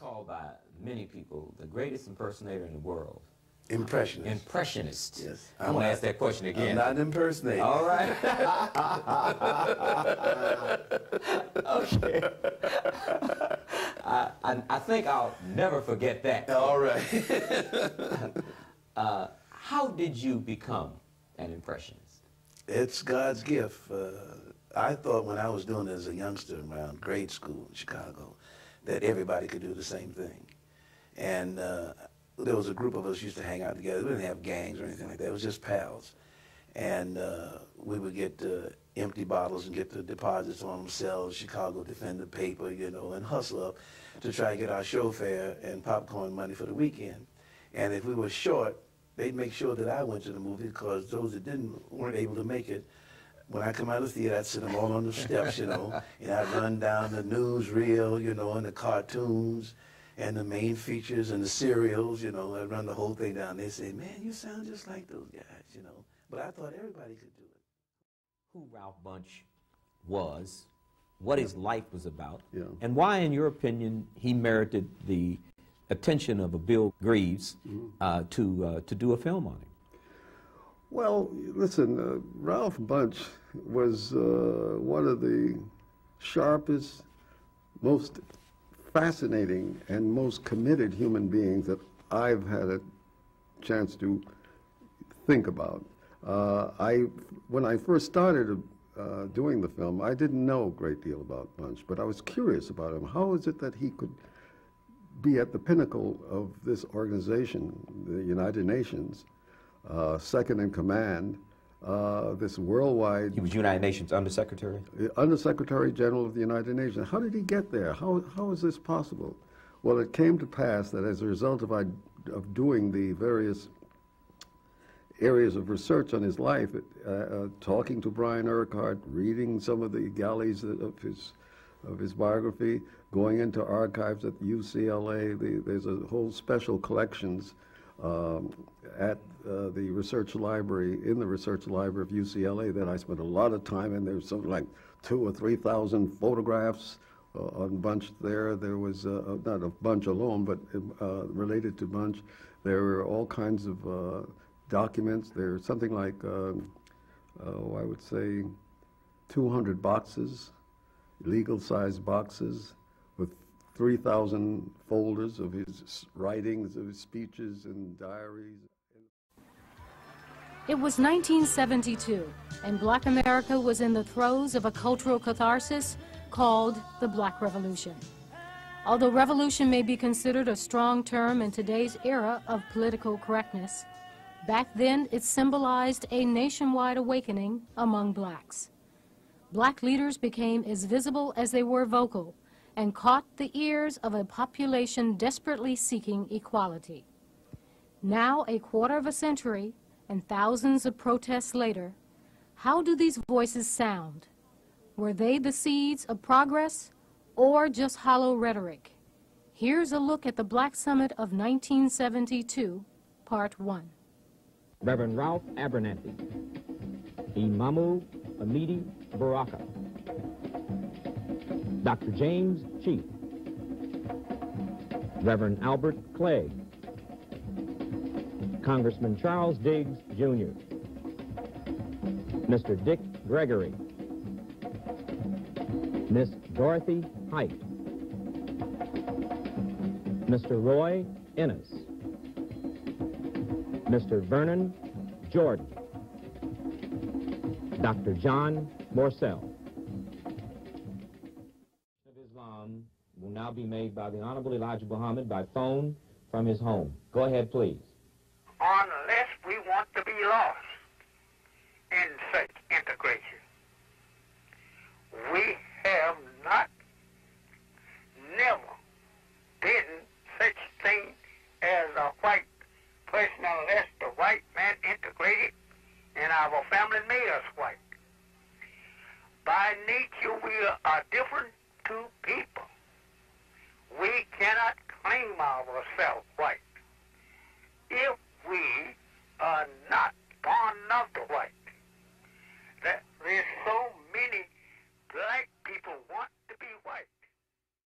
called by many people the greatest impersonator in the world. Impressionist. Impressionist. Yes. I'm going to ask that question again. I'm not impersonating. All right. Okay. I think I'll never forget that. All right. How did you become an impressionist? It's God's gift. I thought when I was doing it as a youngster around grade school in Chicago that everybody could do the same thing. And there was a group of us used to hang out together. We didn't have gangs or anything like that. It was just pals. And we would get empty bottles and get the deposits on themselves, Chicago Defender paper, you know, and hustle up to try to get our show fare and popcorn money for the weekend. And if we were short, they'd make sure that I went to the movie, because those that weren't able to make it, when I come out of the theater, I'd sit them all on the steps, you know, and I'd run down the newsreel, you know, and the cartoons and the main features and the serials, you know. I'd run the whole thing down. They'd say, man, you sound just like those guys, you know. But I thought everybody could do it. Who Ralph Bunche was, what his life was about, Yeah. and why, in your opinion, he merited the attention of a Bill Greaves to do a film on him. Well, listen, Ralph Bunche was one of the sharpest, most fascinating, and most committed human beings that I've had a chance to think about. When I first started doing the film, I didn't know a great deal about Bunche, but I was curious about him. How is it that he could be at the pinnacle of this organization, the United Nations, second in command, this worldwide... He was United Nations Undersecretary? Undersecretary General of the United Nations. How did he get there? How is this possible? Well, it came to pass that as a result of doing the various areas of research on his life, talking to Brian Urquhart, reading some of the galleys of his biography, going into archives at UCLA. There's a whole special collections at the research library, in the research library of UCLA, that I spent a lot of time in. There's something like 2,000 or 3,000 photographs on Bunche there. There was, not of Bunche alone, but related to Bunche. There were all kinds of documents. There's something like, I would say, 200 boxes, legal-sized boxes, with 3,000 folders of his writings, of his speeches and diaries. It was 1972, and Black America was in the throes of a cultural catharsis called the Black Revolution. Although revolution may be considered a strong term in today's era of political correctness, back then it symbolized a nationwide awakening among blacks. Black leaders became as visible as they were vocal and caught the ears of a population desperately seeking equality. Now, a quarter of a century and thousands of protests later, how do these voices sound? Were they the seeds of progress or just hollow rhetoric? Here's a look at the Black Summit of 1972, Part 1. Reverend Ralph Abernathy, Imamu Amidi Baraka, Dr. James Chief, Reverend Albert Clegg, Congressman Charles Diggs, Jr., Mr. Dick Gregory, Miss Dorothy Height, Mr. Roy Ennis, Mr. Vernon Jordan, Dr. John Morsell. Of Islam will now be made by the Honorable Elijah Muhammad by phone from his home. Go ahead, please. Unless we want to be lost.